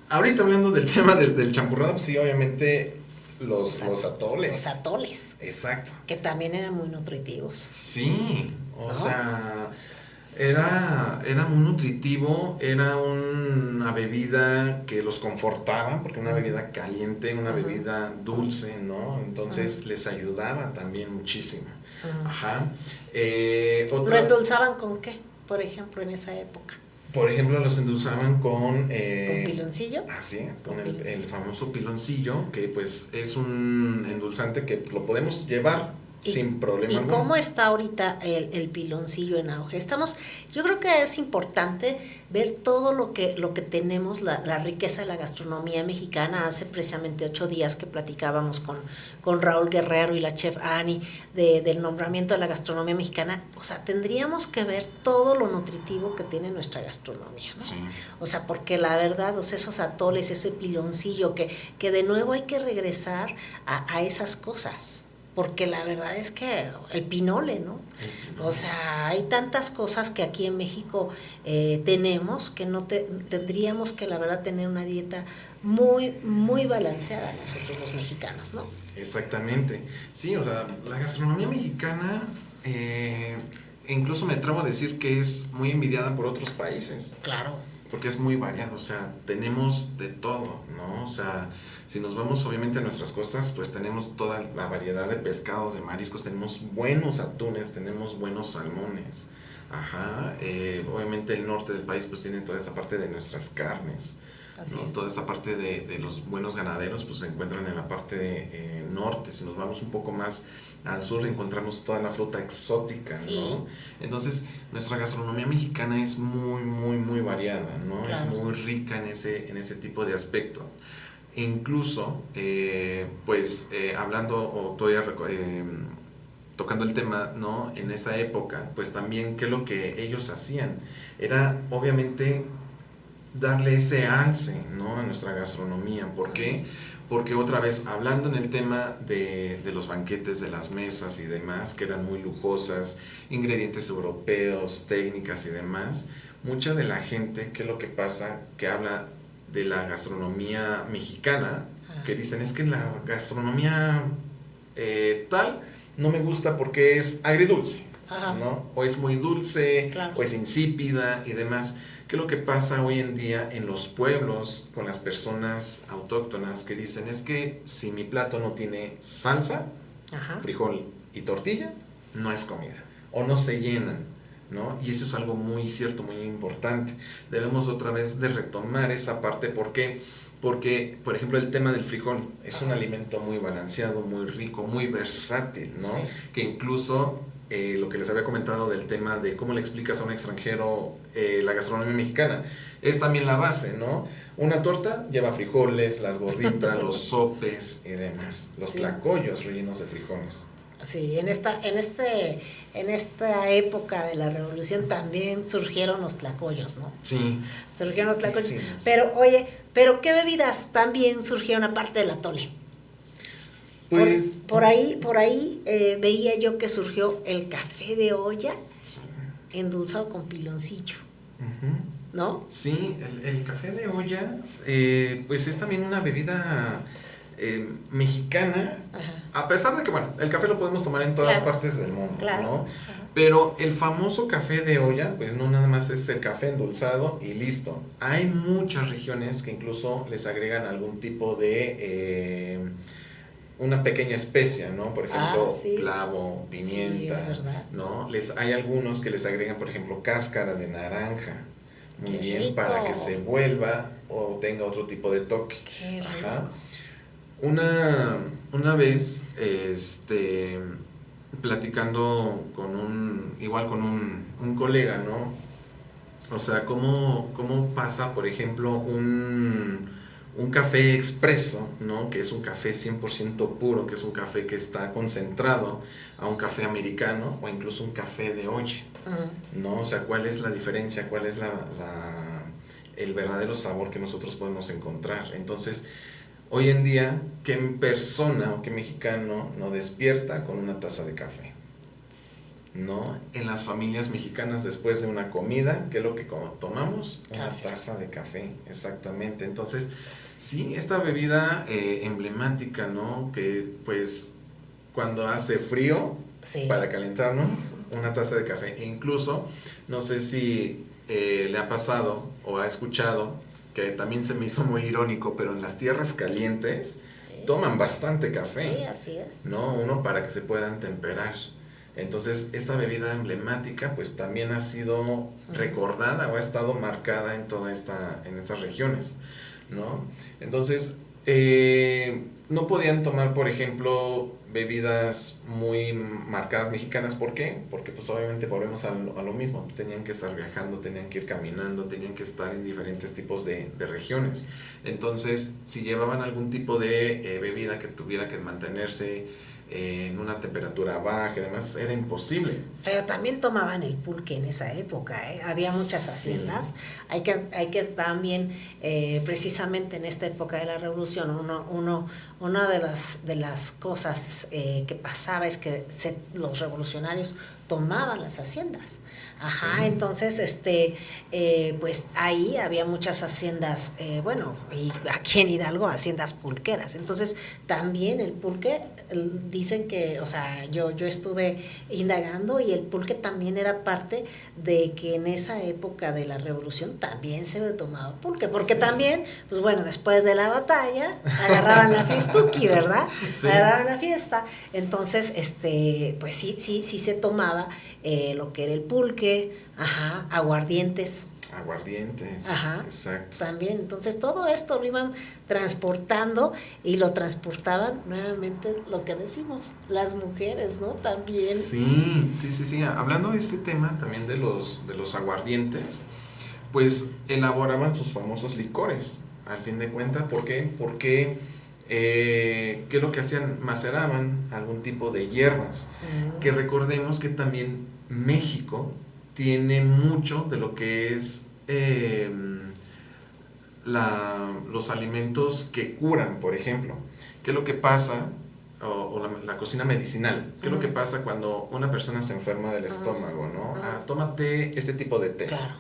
Ahorita hablando del tema del champurrado, pues sí, obviamente los atoles. Los atoles. Exacto. Que también eran muy nutritivos. Sí, ¿no? sea, era muy nutritivo, era una bebida que los confortaba, porque una bebida caliente, una bebida dulce, ¿no? Entonces les ayudaba también muchísimo. Ajá. ¿Lo endulzaban con qué, por ejemplo, en esa época? Por ejemplo, los endulzaban con... ¿Con piloncillo? Así es, con el famoso piloncillo, que pues es un endulzante que lo podemos llevar sin problema. ¿Y alguno. cómo está ahorita el piloncillo en auge? Yo creo que es importante ver todo lo que tenemos, la riqueza de la gastronomía mexicana. Hace precisamente 8 días que platicábamos con Raúl Guerrero y la chef Ani del nombramiento de la gastronomía mexicana. O sea, tendríamos que ver todo lo nutritivo que tiene nuestra gastronomía, ¿no? Sí. O sea, porque la verdad, o sea, esos atoles, ese piloncillo, que de nuevo hay que regresar a esas cosas. Porque la verdad es que el pinole, ¿no? O sea, hay tantas cosas que aquí en México tenemos que tendríamos que, la verdad, tener una dieta muy, muy balanceada nosotros los mexicanos, ¿no? Exactamente. Sí, o sea, la gastronomía mexicana, incluso me atrevo a decir que es muy envidiada por otros países. Claro. Porque es muy variado, o sea, tenemos de todo, ¿no? O sea, si nos vamos obviamente a nuestras costas, pues tenemos toda la variedad de pescados, de mariscos, tenemos buenos atunes, tenemos buenos salmones, obviamente el norte del país pues tiene toda esa parte de nuestras carnes, Así ¿no? es. Toda esa parte de los buenos ganaderos pues se encuentran en la parte norte. Si nos vamos un poco más al sur encontramos toda la fruta exótica, Sí. ¿no? Entonces nuestra gastronomía mexicana es muy, muy, muy variada, ¿no? Claro. Es muy rica en ese tipo de aspecto. Incluso, hablando o todavía tocando el tema, ¿no? En esa época, pues también, ¿qué es lo que ellos hacían? Era, obviamente, darle ese alce, ¿no? A nuestra gastronomía. ¿Por qué? Porque otra vez, hablando en el tema de los banquetes, de las mesas y demás, que eran muy lujosas, ingredientes europeos, técnicas y demás, mucha de la gente, ¿qué es lo que pasa? Que habla de la gastronomía mexicana, que dicen, es que la gastronomía tal no me gusta porque es agridulce, ¿no? O es muy dulce, claro, o es insípida y demás. ¿Qué es lo que pasa hoy en día en los pueblos con las personas autóctonas que dicen, es que si mi plato no tiene salsa, frijol y tortilla, no es comida, o no se llenan, ¿no? Y eso es algo muy cierto, muy importante. Debemos otra vez de retomar esa parte. ¿Por qué? Porque, por ejemplo, el tema del frijol es un alimento muy balanceado, muy rico, muy versátil, ¿no? Sí. Que incluso lo que les había comentado del tema de cómo le explicas a un extranjero la gastronomía mexicana, es también la base, ¿no? Una torta lleva frijoles, las gorditas, los sopes y demás, los tlacoyos rellenos de frijoles. Sí, en esta época de la revolución también surgieron los tlacoyos, ¿no? Sí. Surgieron los tlacoyos. Sí. Pero, ¿qué bebidas también surgieron aparte del atole? Pues, por ahí veía yo que surgió el café de olla, sí, endulzado con piloncillo, ¿no? Sí, el café de olla, pues es también una bebida mexicana, a pesar de que, bueno, el café lo podemos tomar en todas partes del mundo, ¿no? Pero el famoso café de olla, pues no nada más es el café endulzado y listo. Hay muchas regiones que incluso les agregan algún tipo de una pequeña especia, ¿no? Por ejemplo, sí, clavo, pimienta, sí, es verdad, ¿no? Hay algunos que les agregan, por ejemplo, cáscara de naranja. Muy bien, rico, para que se vuelva o tenga otro tipo de toque. Qué rico. Ajá. Una vez, platicando con un colega, ¿no? O sea, ¿cómo pasa, por ejemplo, un café expreso, ¿no? Que es un café 100% puro, que es un café que está concentrado, a un café americano o incluso un café de olla, ¿no? O sea, ¿cuál es la diferencia? ¿Cuál es el verdadero sabor que nosotros podemos encontrar? Entonces, hoy en día, ¿qué persona o qué mexicano no despierta con una taza de café? ¿No? En las familias mexicanas, después de una comida, ¿qué es lo que tomamos? Una taza de café, exactamente. Entonces, sí, esta bebida emblemática, ¿no? Que pues cuando hace frío, para calentarnos, una taza de café. E incluso, no sé si le ha pasado o ha escuchado, que también se me hizo muy irónico, pero en las tierras calientes toman bastante café. Sí, así es. ¿No? Uno para que se puedan temperar. Entonces, esta bebida emblemática pues también ha sido recordada o ha estado marcada en en estas regiones, ¿no? Entonces, no podían tomar, por ejemplo, bebidas muy marcadas mexicanas. ¿Por qué? Porque pues obviamente volvemos a lo mismo. Tenían que estar viajando, tenían que ir caminando, tenían que estar en diferentes tipos de regiones. Entonces, si llevaban algún tipo de bebida que tuviera que mantenerse en una temperatura baja y demás, era imposible. Pero también tomaban el pulque en esa época, ¿eh? Había muchas haciendas. Hay que también, precisamente en esta época de la revolución, una de las cosas que pasaba es que los revolucionarios tomaban las haciendas. Entonces, pues ahí había muchas haciendas, y aquí en Hidalgo, haciendas pulqueras. Entonces, también el pulque, dicen que, o sea, yo estuve indagando y el pulque también era parte de que en esa época de la revolución también se tomaba pulque, porque también, pues bueno, después de la batalla, agarraban la fiestuki, ¿verdad? Agarraban la fiesta. Entonces, pues sí se tomaba lo que era el pulque, aguardientes. Aguardientes. Ajá, exacto. también. Entonces todo esto lo iban transportando y lo transportaban nuevamente lo que decimos, las mujeres, ¿no? También. Sí. Hablando de este tema también de los aguardientes, pues elaboraban sus famosos licores, al fin de cuentas. ¿Por qué? Porque, ¿qué es lo que hacían? Maceraban algún tipo de hierbas, que recordemos que también México tiene mucho de lo que es los alimentos que curan, por ejemplo. ¿Qué es lo que pasa? O la cocina medicinal. ¿Qué es lo que pasa cuando una persona se enferma del estómago, ¿no? Tómate este tipo de té. Claro.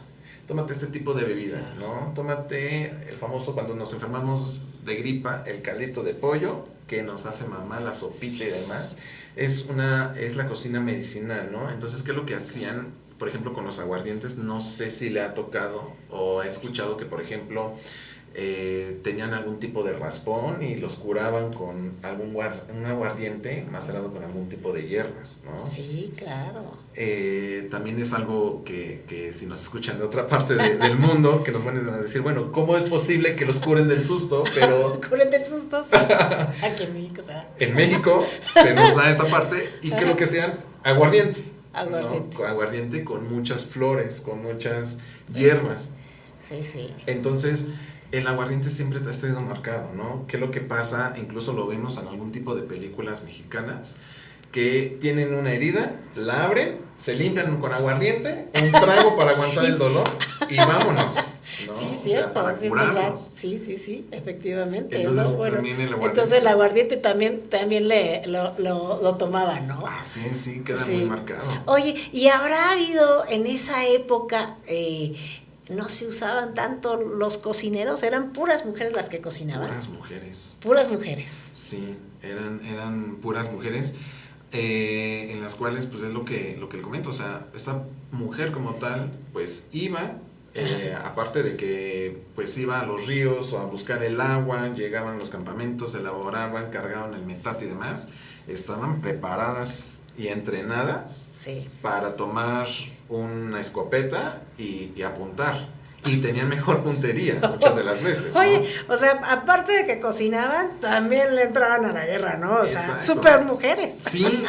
Tómate este tipo de bebida, ¿no? Tómate el famoso, cuando nos enfermamos de gripa, el caldito de pollo, que nos hace mamá, la sopita y demás. Es la cocina medicinal, ¿no? Entonces, ¿qué es lo que hacían? Por ejemplo, con los aguardientes, no sé si le ha tocado o ha escuchado que, por ejemplo, tenían algún tipo de raspón y los curaban con un aguardiente macerado con algún tipo de hierbas, ¿no? Sí, claro. También es algo que si nos escuchan de otra parte del mundo, que nos van a decir, bueno, ¿cómo es posible que los curen del susto? Pero curen del susto, sí. Aquí en México, o sea. En México se nos da esa parte y creo que sean aguardiente. Aguardiente. ¿No? Aguardiente con muchas flores, con muchas hierbas. Sí. Entonces, el aguardiente siempre ha estado marcado, ¿no? ¿Qué es lo que pasa? Incluso lo vemos en algún tipo de películas mexicanas, que tienen una herida, la abren, se limpian con aguardiente, un trago para aguantar el dolor y vámonos, ¿no? Sí, o cierto, sea, para sí, curarnos. Sí, efectivamente. Entonces, ¿no? Bueno, también el aguardiente. entonces el aguardiente también lo tomaban, ¿no? Ah, sí, queda muy marcado. Oye, ¿y habrá habido en esa época, no se usaban tanto los cocineros? ¿Eran puras mujeres las que cocinaban? Puras mujeres. Puras mujeres. Sí, eran puras mujeres. En las cuales pues es lo que le comento, o sea, esta mujer como tal pues iba, aparte de que pues iba a los ríos o a buscar el agua, llegaban a los campamentos, elaboraban, cargaban el metate y demás, estaban preparadas y entrenadas para tomar una escopeta y apuntar. Y tenían mejor puntería muchas de las veces, ¿no? Oye, o sea, aparte de que cocinaban, también le entraban a la guerra, ¿no? O sea, Exacto. super mujeres. Sí,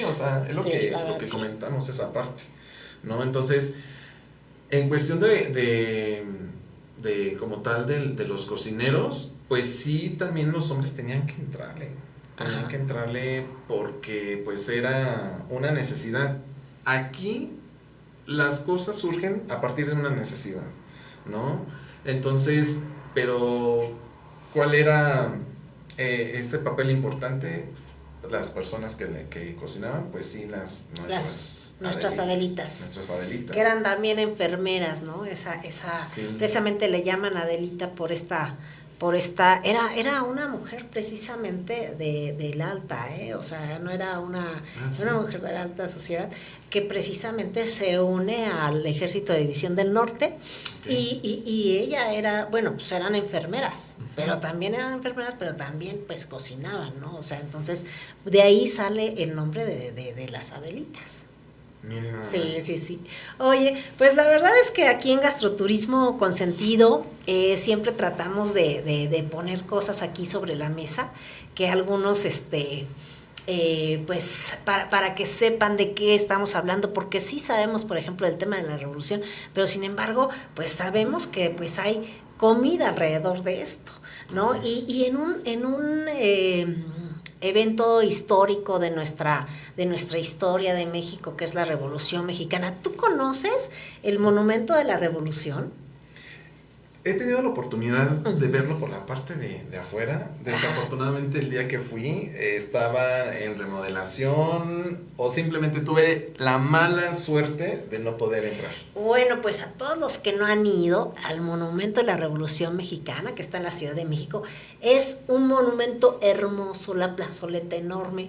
o sea, es lo que comentamos, esa parte, ¿no? Entonces, en cuestión de como tal de los cocineros, pues sí, también los hombres tenían que entrarle porque pues era una necesidad. Aquí las cosas surgen a partir de una necesidad, ¿no? Entonces, pero ¿cuál era ese papel importante? Las personas que cocinaban, pues sí, nuestras Adelitas. Nuestras Adelitas. Que eran también enfermeras, ¿no? Precisamente le llaman Adelita por esta, era una mujer precisamente del alta, o sea, no era una mujer de la alta sociedad, que precisamente se une al Ejército de División del Norte. Y ella era, bueno, pues eran enfermeras, pero también pues cocinaban, ¿no? O sea, entonces de ahí sale el nombre de las Adelitas. Sí. Oye, pues la verdad es que aquí en Gastroturismo Consentido siempre tratamos de poner cosas aquí sobre la mesa, que algunos, pues para que sepan de qué estamos hablando, porque sí sabemos, por ejemplo, del tema de la revolución, pero sin embargo, pues sabemos que pues hay comida alrededor de esto, ¿no? Y en un evento histórico de nuestra historia de México, que es la Revolución Mexicana. ¿Tú conoces el Monumento de la Revolución? He tenido la oportunidad de verlo por la parte de afuera. Desafortunadamente el día que fui estaba en remodelación o simplemente tuve la mala suerte de no poder entrar. Bueno, pues a todos los que no han ido al Monumento de la Revolución Mexicana, que está en la Ciudad de México, es un monumento hermoso, la plazoleta enorme.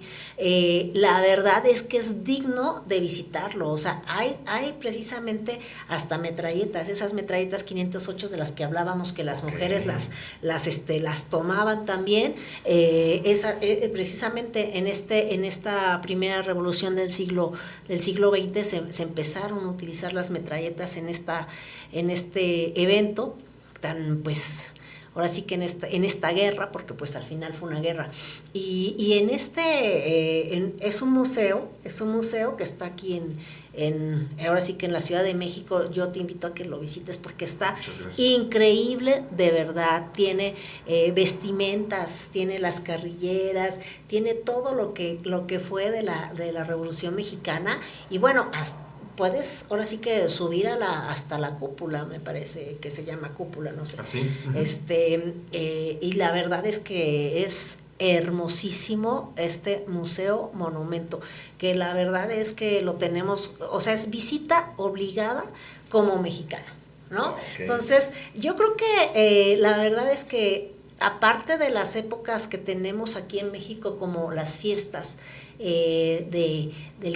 La verdad es que es digno de visitarlo. O sea, hay precisamente hasta metralletas, esas metralletas 508 de las que que hablábamos que las Ok. mujeres las tomaban también, precisamente en esta primera revolución del siglo XX se empezaron a utilizar las metralletas en este evento tan, pues, ahora sí que en esta guerra, porque pues al final fue una guerra, y en es un museo que está aquí ahora sí que en la Ciudad de México. Yo te invito a que lo visites porque está increíble, de verdad. Tiene vestimentas, tiene las carrilleras, tiene todo lo que fue de la Revolución Mexicana, y bueno, puedes ahora sí que subir hasta la cúpula, me parece que se llama cúpula, no sé. ¿Así? Uh-huh. Y la verdad es que es hermosísimo este museo monumento, que la verdad es que lo tenemos, o sea, es visita obligada como mexicano, ¿no? Okay. Entonces, yo creo que la verdad es que aparte de las épocas que tenemos aquí en México, como las fiestas del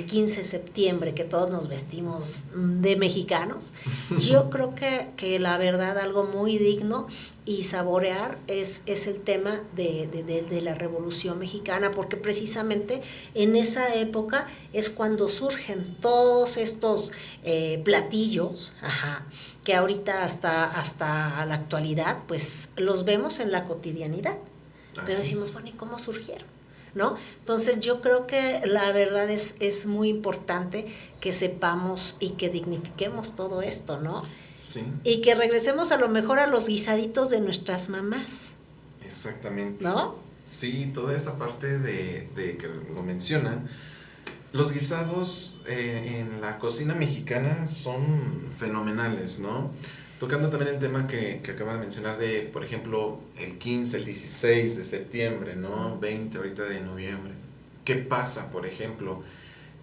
15 de septiembre, que todos nos vestimos de mexicanos, yo creo que la verdad algo muy digno y saborear es el tema de la Revolución Mexicana, porque precisamente en esa época es cuando surgen todos estos platillos, que ahorita hasta la actualidad pues los vemos en la cotidianidad, pero decimos, bueno, ¿y cómo surgieron? ¿No? Entonces yo creo que la verdad es muy importante que sepamos y que dignifiquemos todo esto, ¿no? Sí. Y que regresemos a lo mejor a los guisaditos de nuestras mamás. Exactamente. ¿No? Sí, toda esta parte de que lo mencionan. Los guisados en la cocina mexicana son fenomenales, ¿no? Tocando también el tema que acaba de mencionar de, por ejemplo, el 15, el 16 de septiembre, ¿no? 20 ahorita de noviembre. ¿Qué pasa, por ejemplo?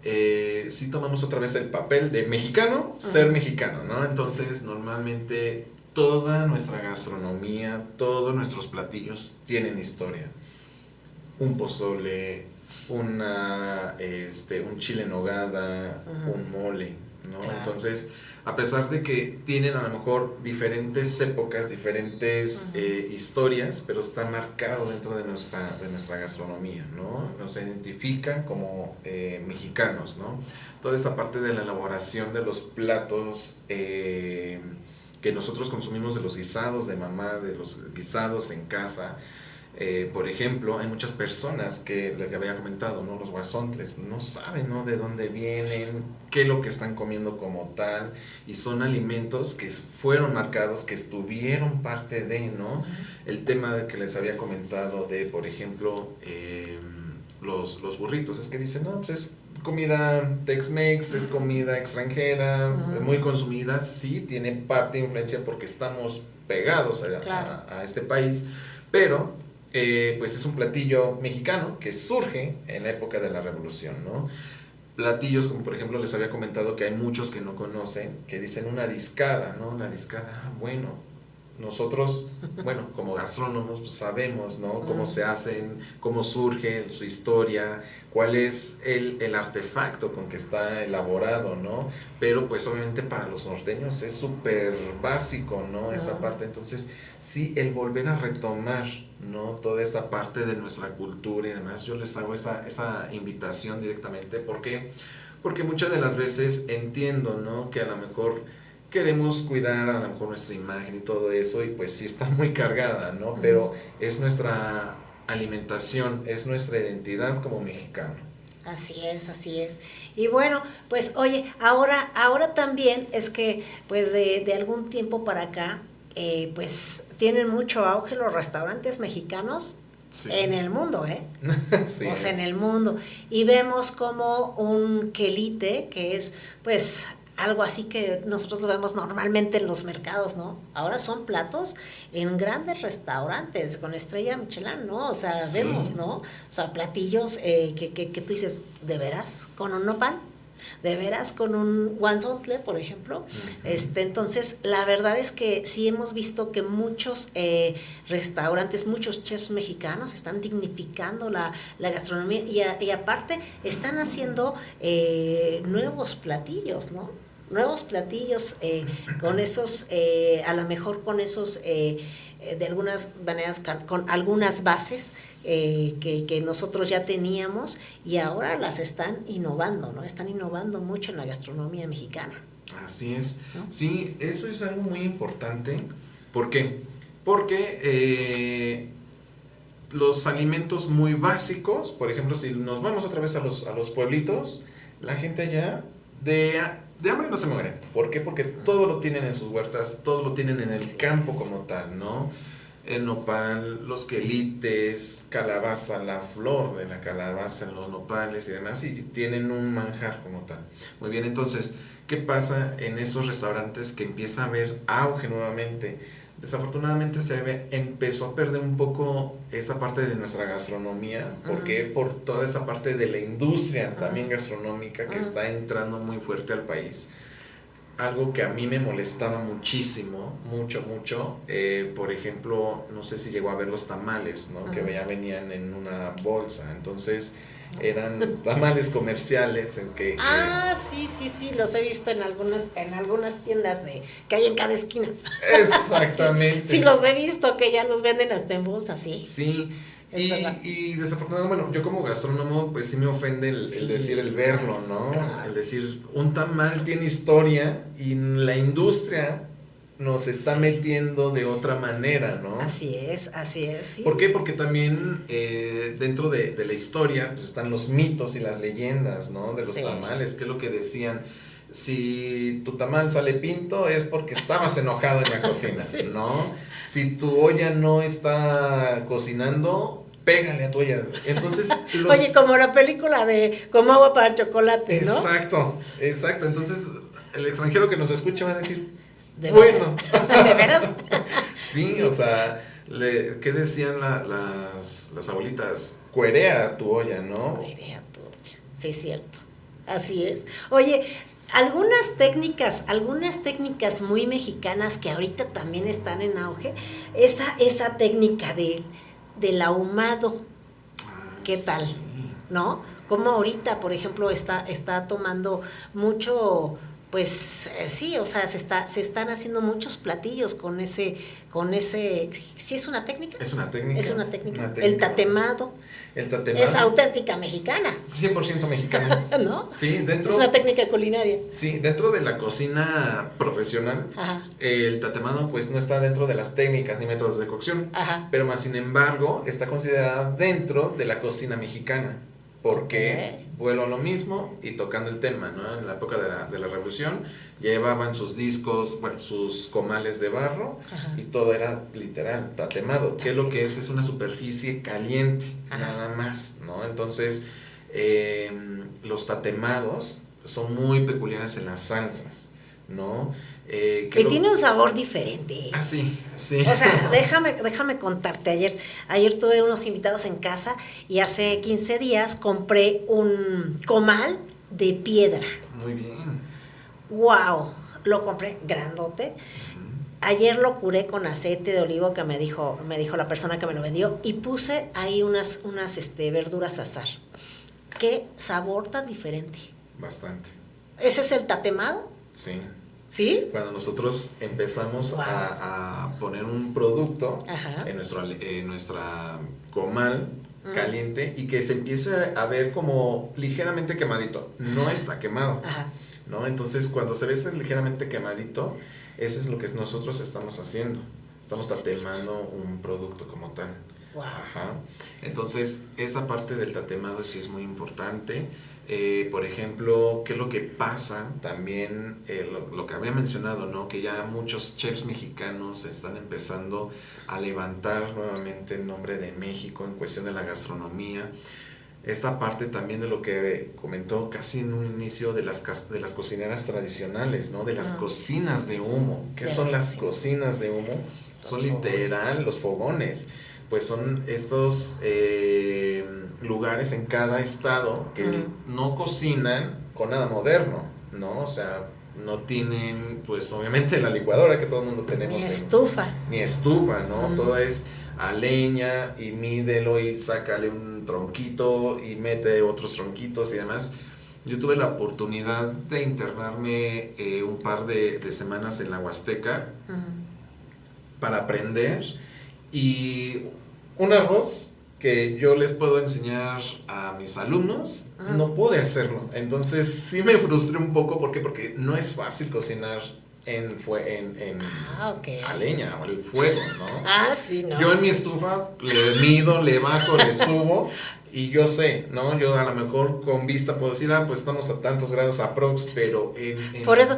Si tomamos otra vez el papel de mexicano, ser mexicano, ¿no? Entonces, normalmente toda nuestra gastronomía, todos nuestros platillos tienen historia. Un pozole, un chile en nogada, un mole, ¿no? Claro. Entonces, a pesar de que tienen a lo mejor diferentes épocas, diferentes historias, pero está marcado dentro de nuestra gastronomía, ¿no? Nos identifica como mexicanos, ¿no? Toda esta parte de la elaboración de los platos que nosotros consumimos, de los guisados de mamá, de los guisados en casa. Por ejemplo, hay muchas personas que había comentado, ¿no? Los guasontles no saben, ¿no? De dónde vienen, qué es lo que están comiendo como tal, y son alimentos que fueron marcados, que estuvieron parte de, ¿no? El tema de que les había comentado de, por ejemplo, los burritos, es que dicen, no, pues es comida Tex-Mex, es comida extranjera, muy consumida, sí, tiene parte de influencia porque estamos pegados a este país, pero pues es un platillo mexicano que surge en la época de la Revolución, ¿no? Platillos como por ejemplo les había comentado que hay muchos que no conocen, que dicen una discada, ¿no? Una discada, bueno, nosotros, bueno, como gastrónomos pues sabemos, ¿no? Cómo se hacen, cómo surge, su historia, cuál es el artefacto con que está elaborado, ¿no? Pero pues obviamente para los norteños es súper básico, ¿no? Esta parte, entonces sí, el volver a retomar, ¿no? Toda esta parte de nuestra cultura y demás, yo les hago esa invitación directamente, porque muchas de las veces entiendo, ¿no? Que a lo mejor queremos cuidar a lo mejor nuestra imagen y todo eso, y pues sí está muy cargada, ¿no? Pero es nuestra alimentación, es nuestra identidad como mexicano. Así es, así es. Y bueno, pues oye, ahora también es que pues de algún tiempo para acá, pues tienen mucho auge los restaurantes mexicanos. Sí. En el mundo, Sí, o sea, en el mundo. Y vemos como un quelite, que es pues algo así que nosotros lo vemos normalmente en los mercados, ¿no? Ahora son platos en grandes restaurantes con estrella Michelin, ¿no? O sea, sí. Vemos, ¿no? O sea, platillos que tú dices, ¿de veras? ¿Con un nopal? ¿De veras? ¿Con un guansontle, por ejemplo? Entonces, la verdad es que sí hemos visto que muchos restaurantes, muchos chefs mexicanos están dignificando la gastronomía y aparte están haciendo nuevos platillos, ¿no? nuevos platillos con esos, a lo mejor con esos, de algunas maneras, con algunas bases que nosotros ya teníamos y ahora las están innovando, ¿no? Están innovando mucho en la gastronomía mexicana. Así es. ¿No? Sí, eso es algo muy importante. ¿Por qué? Porque los alimentos muy básicos, por ejemplo, si nos vamos otra vez a los pueblitos, la gente allá de hambre no se muere. ¿Por qué? Porque todo lo tienen en sus huertas, todo lo tienen en el campo como tal, ¿no? El nopal, los quelites, calabaza, la flor de la calabaza, los nopales y demás, y tienen un manjar como tal. Muy bien, entonces, ¿qué pasa en esos restaurantes que empieza a haber auge nuevamente? Desafortunadamente empezó a perder un poco esa parte de nuestra gastronomía. ¿Por qué? Por toda esa parte de la industria también gastronómica que está entrando muy fuerte al país. Algo que a mí me molestaba muchísimo, mucho, por ejemplo, no sé si llegó a ver los tamales, ¿no? Que ya venían en una bolsa, entonces eran tamales comerciales en que Sí, los he visto en algunas tiendas que hay en cada esquina. Exactamente. Sí, los he visto que ya los venden hasta en bolsa, sí. Sí. Y desafortunadamente, bueno, yo como gastrónomo, pues sí me ofende el decir, el verlo, ¿no? Claro. El decir, un tamal tiene historia y la industria nos está metiendo de otra manera, ¿no? Así es, sí. ¿Por qué? Porque también dentro de la historia pues están los mitos y las leyendas, ¿no? De los tamales, que es lo que decían. Si tu tamal sale pinto es porque estabas enojado en la cocina, ¿no? Si tu olla no está cocinando, pégale a tu olla. Entonces, oye, como la película de Como agua para chocolate, ¿no? Exacto. Entonces, el extranjero que nos escucha va a decir, bueno. ¿De veras? Sí, o sea, ¿qué decían las abuelitas? Cuerea tu olla, ¿no? Cuerea tu olla, sí, es cierto. Así es. Oye, algunas técnicas muy mexicanas que ahorita también están en auge, esa técnica del ahumado, ¿qué tal? ¿No? Como ahorita, por ejemplo, está tomando mucho, pues sí, o sea, se están haciendo muchos platillos con ese, ¿sí es una técnica? Es una técnica. El tatemado. Es auténtica mexicana. 100% mexicana. ¿No? Sí, es una técnica culinaria. Sí, dentro de la cocina profesional, el tatemado pues no está dentro de las técnicas ni métodos de cocción, pero más sin embargo está considerada dentro de la cocina mexicana. Porque vuelvo a lo mismo y tocando el tema, ¿no? En la época de la Revolución llevaban sus discos, bueno, sus comales de barro y todo era literal, tatemado. ¿Qué es lo que es? Es una superficie caliente, nada más, ¿no? Entonces, los tatemados son muy peculiares en las salsas, ¿no? Y tiene un sabor diferente. Ah, sí. O sea, déjame contarte, ayer tuve unos invitados en casa y hace 15 días compré un comal de piedra. Muy bien. Wow, lo compré grandote. Ayer lo curé con aceite de olivo que me dijo la persona que me lo vendió y puse ahí unas verduras a asar. Qué sabor tan diferente. Bastante. ¿Ese es el tatemado? Sí. ¿Sí? Cuando nosotros empezamos a poner un producto en nuestra comal caliente y que se empiece a ver como ligeramente quemadito, no está quemado, ¿no? Entonces cuando se ve ese ligeramente quemadito, eso es lo que nosotros estamos haciendo, estamos tatemando un producto como tal. Wow. Entonces esa parte del tatemado sí es muy importante. Por ejemplo, ¿qué es lo que pasa? También lo que había mencionado, ¿no? Que ya muchos chefs mexicanos están empezando a levantar nuevamente el nombre de México en cuestión de la gastronomía. Esta parte también de lo que comentó casi en un inicio de las cocineras tradicionales, ¿no? De las cocinas de humo. ¿Qué son las cocinas de humo? Son literal los fogones. Pues son estos lugares en cada estado que no cocinan con nada moderno, ¿no? O sea, no tienen, pues obviamente la licuadora que todo el mundo tenemos. Ni estufa, ¿no? Todo es a leña y mídelo y sácale un tronquito y mete otros tronquitos y demás. Yo tuve la oportunidad de internarme un par de semanas en la Huasteca para aprender, y un arroz que yo les puedo enseñar a mis alumnos, no pude hacerlo. Entonces sí me frustré un poco. ¿Por qué? Porque no es fácil cocinar a leña o el fuego, ¿no? Sí, no. Yo en mi estufa le mido, le bajo, le subo, y yo sé, ¿no? Yo a lo mejor con vista puedo decir, pues estamos a tantos grados aprox, pero por eso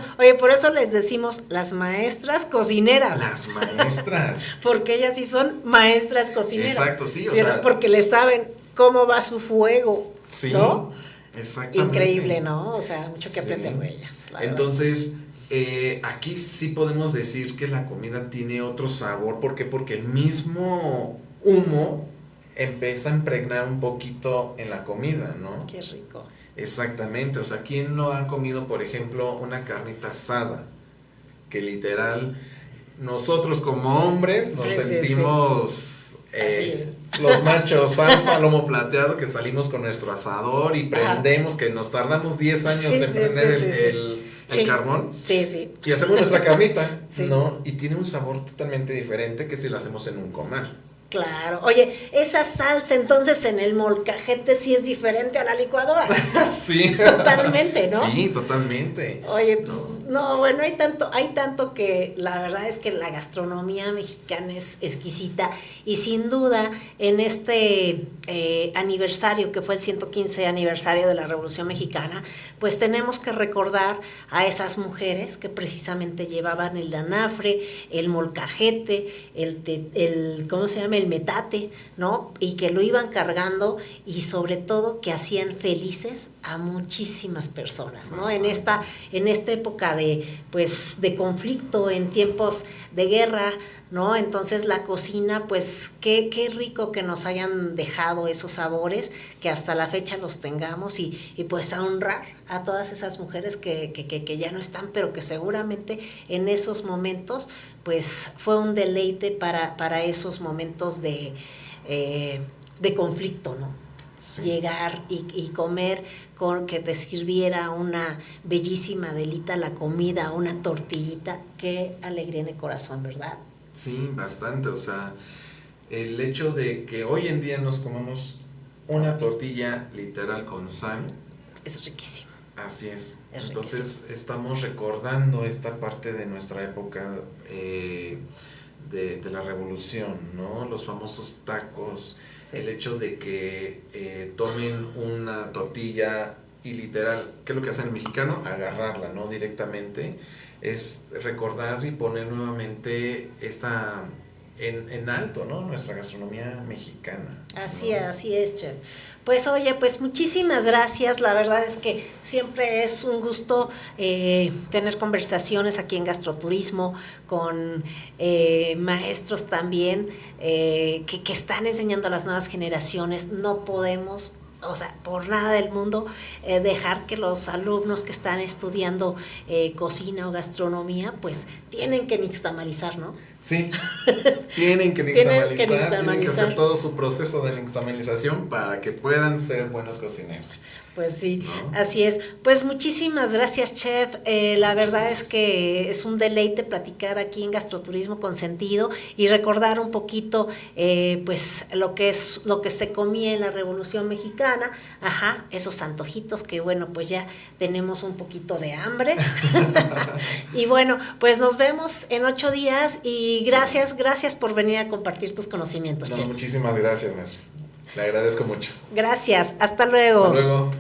les decimos las maestras cocineras. Las maestras. Porque ellas sí son maestras cocineras. Exacto, sí, porque les saben cómo va su fuego, sí, ¿no? Exactamente. Increíble, ¿no? O sea, mucho que aprender de ellas. Entonces, aquí sí podemos decir que la comida tiene otro sabor. ¿Por qué? Porque el mismo humo empieza a impregnar un poquito en la comida, ¿no? Qué rico. Exactamente. O sea, ¿quién no ha comido, por ejemplo, una carnita asada? Que literal, nosotros como hombres nos sentimos los machos alfa, lomo plateado, que salimos con nuestro asador y prendemos, que nos tardamos 10 años en prender el carbón. Sí. Y hacemos nuestra carnita, ¿no? Y tiene un sabor totalmente diferente que si la hacemos en un comal. Claro. Oye, esa salsa entonces en el molcajete sí es diferente a la licuadora. Sí. Totalmente, ¿no? Sí, totalmente. Oye, pues bueno, hay tanto que la verdad es que la gastronomía mexicana es exquisita, y sin duda en este aniversario que fue el 115 aniversario de la Revolución Mexicana, pues tenemos que recordar a esas mujeres que precisamente llevaban el anafre, el molcajete, el ¿cómo se llama? El metate, ¿no? Y que lo iban cargando, y sobre todo que hacían felices a muchísimas personas, ¿no? En esta época de conflicto, en tiempos de guerra, ¿no? Entonces la cocina, pues qué rico que nos hayan dejado esos sabores, que hasta la fecha los tengamos, y pues a honrar a todas esas mujeres que ya no están, pero que seguramente en esos momentos pues fue un deleite para esos momentos de conflicto, ¿no? Sí. Llegar y comer, con que te sirviera una bellísima delita la comida, una tortillita, qué alegría en el corazón, ¿verdad? Sí, bastante. O sea, el hecho de que hoy en día nos comamos una tortilla literal con sal es riquísimo. Así es. Entonces riquísimo. Estamos recordando esta parte de nuestra época de la revolución, ¿no? Los famosos tacos, sí. El hecho de que tomen una tortilla y literal, ¿qué es lo que hace el mexicano? Agarrarla, ¿no? Directamente. Es recordar y poner nuevamente en alto, ¿no? Nuestra gastronomía mexicana. Así es, chef. Pues oye, pues muchísimas gracias. La verdad es que siempre es un gusto tener conversaciones aquí en Gastroturismo con maestros también que están enseñando a las nuevas generaciones. No podemos, o sea, por nada del mundo dejar que los alumnos que están estudiando cocina o gastronomía, pues tienen que nixtamalizar, ¿no? Sí, tienen que nixtamalizar, tienen que hacer todo su proceso de nixtamalización para que puedan ser buenos cocineros. Pues sí, ¿no? Así es. Pues muchísimas gracias, chef. La verdad es que es un deleite platicar aquí en Gastroturismo con Sentido y recordar un poquito pues lo que se comía en la Revolución Mexicana. Ajá, esos antojitos que bueno, pues ya tenemos un poquito de hambre. Y bueno, pues nos vemos en 8 días y gracias por venir a compartir tus conocimientos, chef. Muchísimas gracias, maestro. Le agradezco mucho. Gracias, hasta luego. Hasta luego.